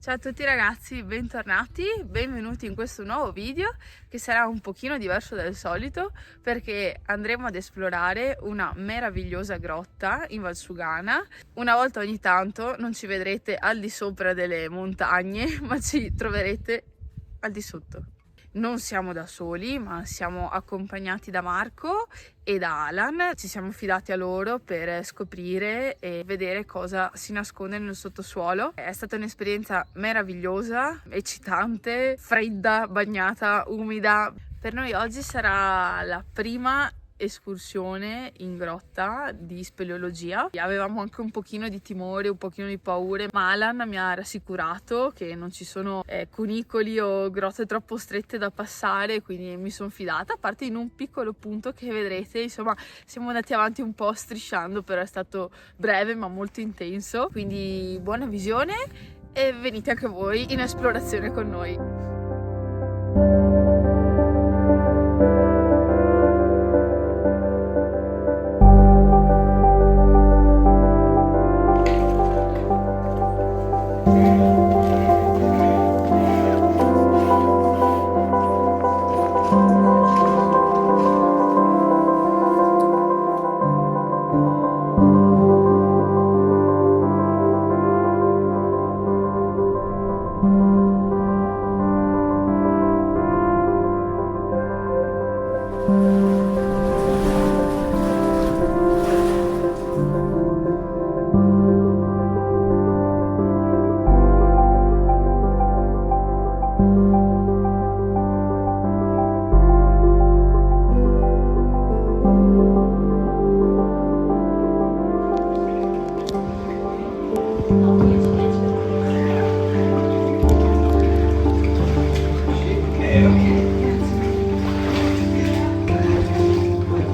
Ciao a tutti ragazzi, bentornati, benvenuti in questo nuovo video che sarà un pochino diverso dal solito perché andremo ad esplorare una meravigliosa grotta in Valsugana. Una volta ogni tanto non ci vedrete al di sopra delle montagne, ma ci troverete al di sotto. Non siamo da soli, ma siamo accompagnati da Marco e da Alan. Ci siamo affidati a loro per scoprire e vedere cosa si nasconde nel sottosuolo. È stata un'esperienza meravigliosa, eccitante, fredda, bagnata, umida. Per noi oggi sarà la prima escursione in grotta di speleologia. Avevamo anche un pochino di timore, un pochino di paure, ma Alan mi ha rassicurato che non ci sono cunicoli o grotte troppo strette da passare, quindi mi sono fidata, a parte in un piccolo punto che vedrete. Insomma, siamo andati avanti un po' strisciando, però è stato breve ma molto intenso, quindi buona visione e venite anche voi in esplorazione con noi.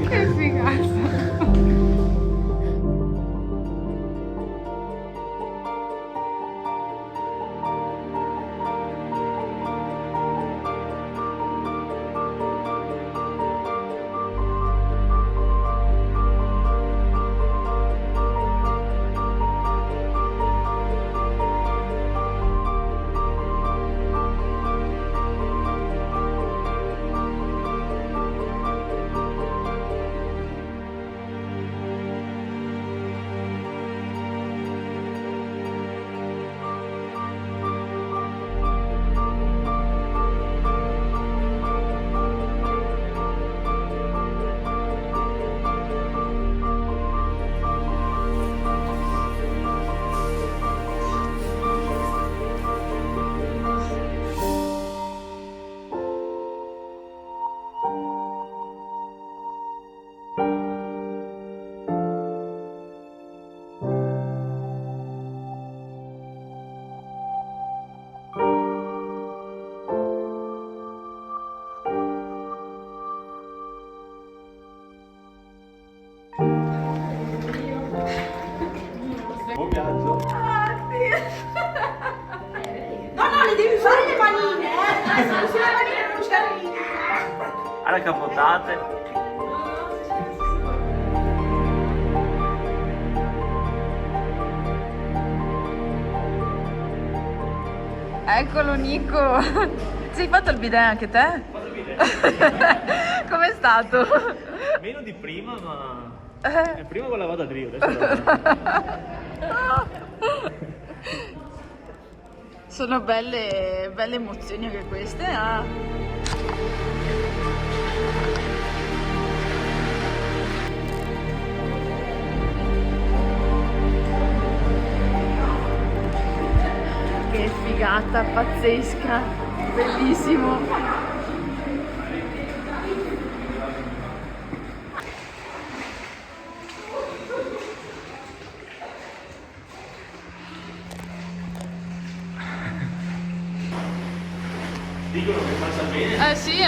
Che figata! Buon viaggio! No, le devi fare le manine, se non si le manine non ci arrivi. Alla capotate! Eccolo Nico! Ci hai fatto il bidet anche te? Com'è stato? Meno di prima, ma... Prima con la vado a Rio, adesso Sono belle emozioni anche queste, Che figata pazzesca, bellissimo. dicono che faccia bene. Sì,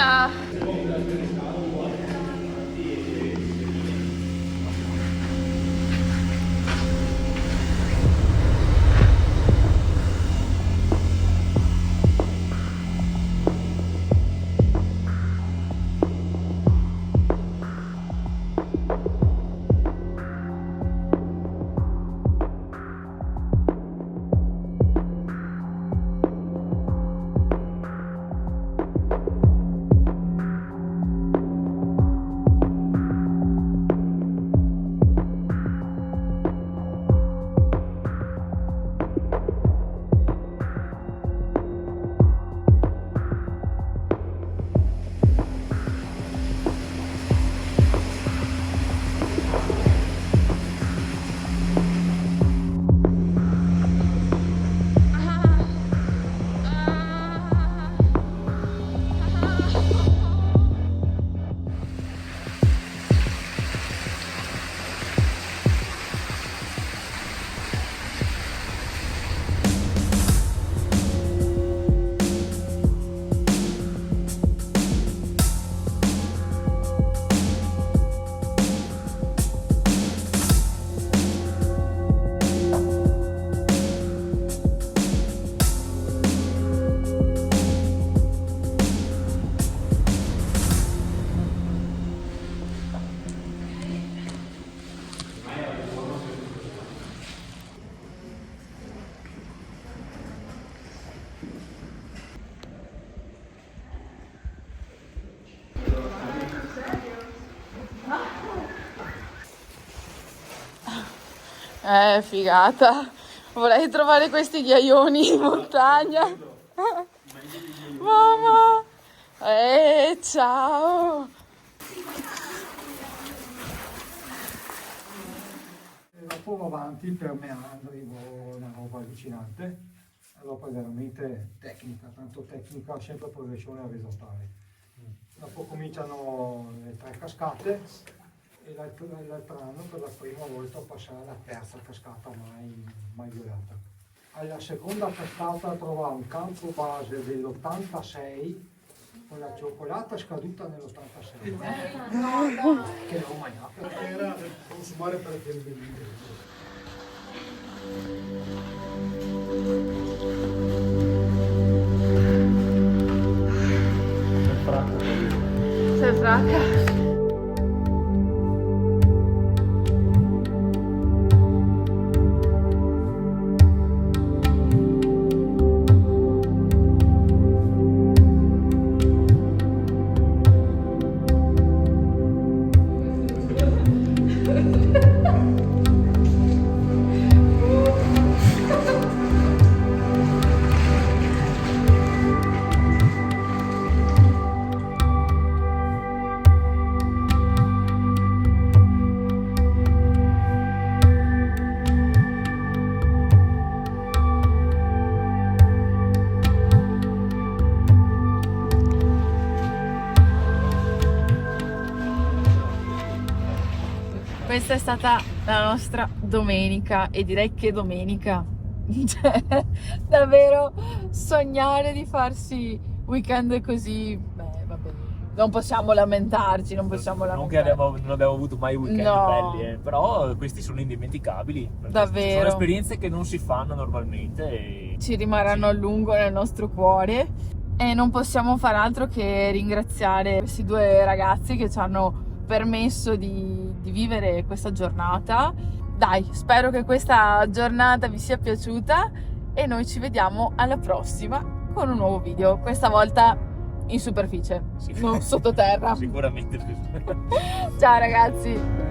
Figata. Vorrei trovare questi ghiaioni in montagna. Mamma. Ciao. Dopo avanti per me arrivo una roba allucinante, roba veramente tecnica, tanto tecnica, sempre progressione orizzontale. Dopo cominciano le 3 cascate e l'altro anno per la prima volta passare alla terza cascata mai violata. Alla seconda cascata trova un campo base dell'86 con la cioccolata scaduta nell'86 che non ho mangiato, era da consumare per il bellino. Sei franca? Questa è stata la nostra domenica e direi che domenica, cioè davvero sognare di farsi weekend così, beh vabbè, non possiamo lamentarci, non possiamo Non che lamentarci. non abbiamo avuto mai weekend No. belli, però questi sono indimenticabili. Perché Davvero. sono esperienze che non si fanno normalmente e Ci rimarranno a lungo nel nostro cuore e non possiamo far altro che ringraziare questi 2 ragazzi che ci hanno permesso di vivere questa giornata. Dai, spero che questa giornata vi sia piaciuta e noi ci vediamo alla prossima con un nuovo video, questa volta in superficie, Sì. non sottoterra. Sicuramente. Ciao ragazzi!